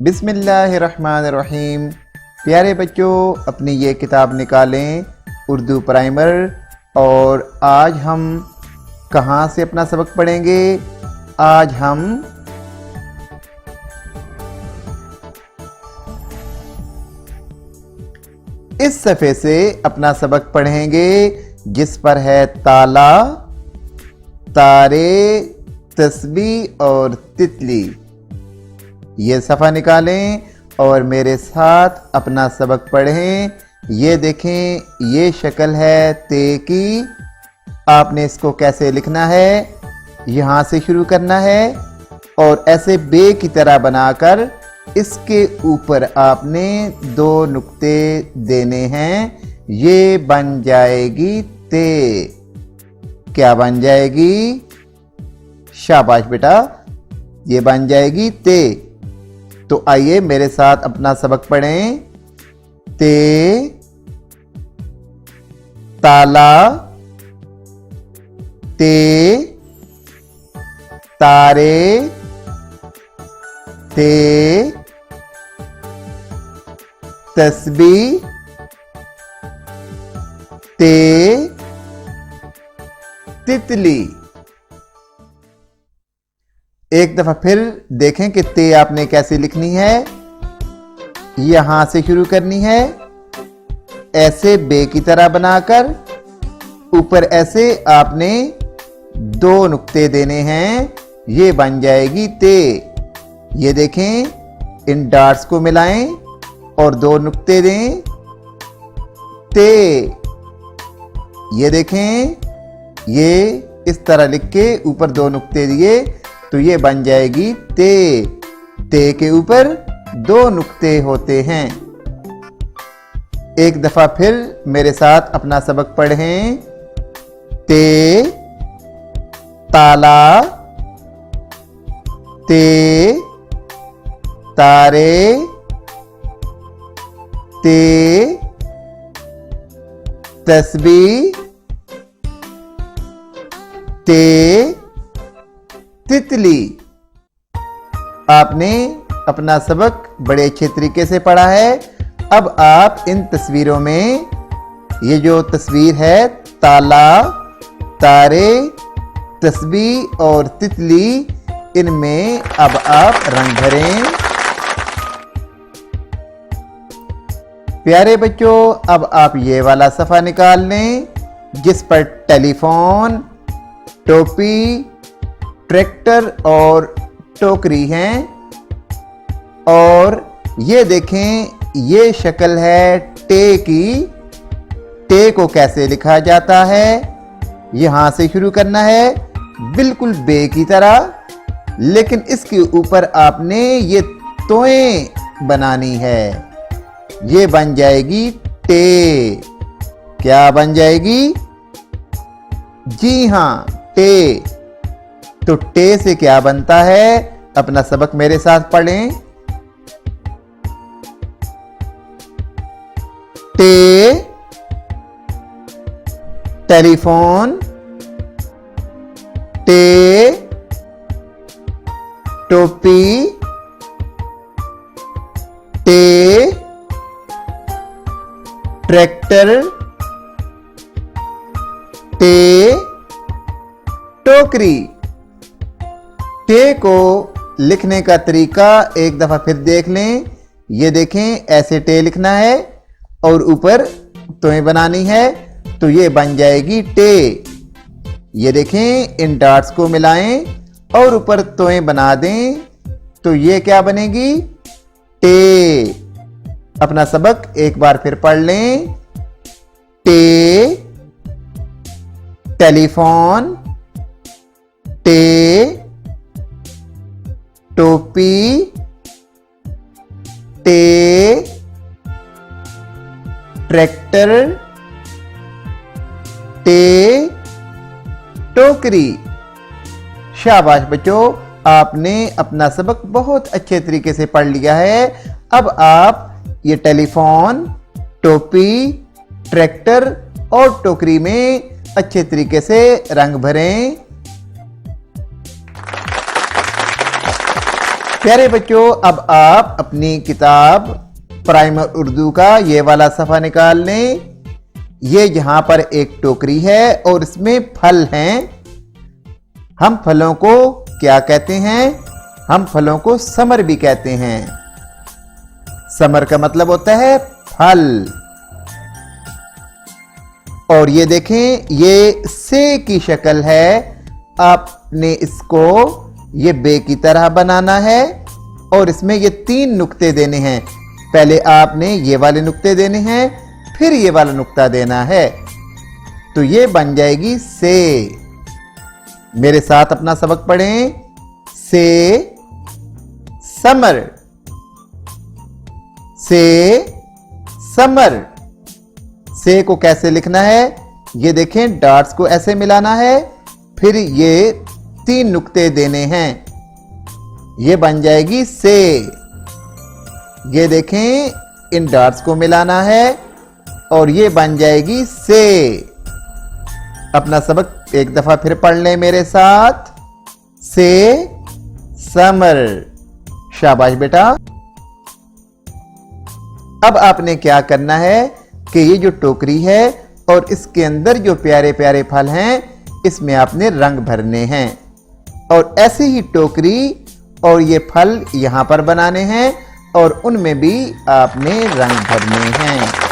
बिस्मिल्लाहिर्रहमानिर्रहीम। प्यारे बच्चों, अपनी ये किताब निकालें उर्दू प्राइमर। और आज हम कहाँ से अपना सबक पढ़ेंगे? आज हम इस सफ़े से अपना सबक पढ़ेंगे जिस पर है ताला, तारे, तस्बीह और तितली। ये सफ़ा निकालें और मेरे साथ अपना सबक पढ़ें। ये देखें, ये शक्ल है ते की। आपने इसको कैसे लिखना है? यहाँ से शुरू करना है और ऐसे बे की तरह बनाकर इसके ऊपर आपने 2 नुक्ते देने हैं। ये बन जाएगी ते। क्या बन जाएगी? शाबाश बेटा, ये बन जाएगी ते। तो आइए मेरे साथ अपना सबक पढ़ें। ते, ताला, ते, तारे, ते, तस्बीह, ते, तितली। एक दफा फिर देखें कि ते आपने कैसे लिखनी है। यहां से शुरू करनी है, ऐसे बे की तरह बनाकर ऊपर ऐसे आपने 2 नुक्ते देने हैं। ये बन जाएगी ते। ये देखें, इन डॉट्स को मिलाएं और 2 नुक्ते दें। ते। ये देखें, ये इस तरह लिख के ऊपर 2 नुक्ते दिए तो ये बन जाएगी ते। ते के ऊपर 2 नुक्ते होते हैं। एक दफा फिर मेरे साथ अपना सबक पढ़ें। ते, ताला, ते, तारे, ते, तस्बीह, ते, तितली। आपने अपना सबक बड़े अच्छे तरीके से पढ़ा है। अब आप इन तस्वीरों में, ये जो तस्वीर है ताला, तारे, तस्बीह और तितली, इनमें अब आप रंग भरें। प्यारे बच्चों, अब आप ये वाला सफ़ा निकाल लें जिस पर टेलीफोन, टोपी, ट्रैक्टर और टोकरी हैं। और ये देखें, ये शक्ल है टे की। टे को कैसे लिखा जाता है? यहां से शुरू करना है, बिल्कुल बे की तरह, लेकिन इसके ऊपर आपने ये तोएं बनानी है। ये बन जाएगी टे। क्या बन जाएगी? जी हां, टे। तो टे से क्या बनता है? अपना सबक मेरे साथ पढ़ें। टे, टेलीफोन, टे, टोपी, टे, ट्रैक्टर, टे, टोकरी। टे को लिखने का तरीका एक दफा फिर देख लें। ये देखें, ऐसे टे लिखना है और ऊपर तोएं बनानी है तो ये बन जाएगी टे। ये देखें, इन डॉट्स को मिलाएं और ऊपर तोएं बना दें तो ये क्या बनेगी? टे। अपना सबक एक बार फिर पढ़ लें। टे, टेलीफोन, टे, टोपी, टे, ट्रैक्टर, टे, टोकरी। शाबाश बच्चों, आपने अपना सबक बहुत अच्छे तरीके से पढ़ लिया है। अब आप ये टेलीफोन, टोपी, ट्रैक्टर और टोकरी में अच्छे तरीके से रंग भरें। प्यारे बच्चों, अब आप अपनी किताब प्राइमर उर्दू का ये वाला सफ़ा निकाल लें। ये यहाँ पर एक टोकरी है और इसमें फल हैं। हम फलों को क्या कहते हैं? हम फलों को समर भी कहते हैं। समर का मतलब होता है फल। और ये देखें, ये से की शक्ल है। आपने इसको ये बे की तरह बनाना है और इसमें ये 3 नुक्ते देने हैं। पहले आपने ये वाले नुक्ते देने हैं, फिर ये वाला नुक्ता देना है, तो ये बन जाएगी से। मेरे साथ अपना सबक पढ़ें। से समर, से समर। से को कैसे लिखना है? ये देखें, डॉट्स को ऐसे मिलाना है, फिर ये 3 नुक्ते देने हैं, ये बन जाएगी से। ये देखें, इन डॉट्स को मिलाना है और ये बन जाएगी से। अपना सबक एक दफा फिर पढ़ लें मेरे साथ। से समर। शाबाश बेटा। अब आपने क्या करना है कि ये जो टोकरी है और इसके अंदर जो प्यारे प्यारे फल हैं, इसमें आपने रंग भरने हैं और ऐसी ही टोकरी और ये फल यहां पर बनाने हैं और उनमें भी आपने रंग भरने हैं।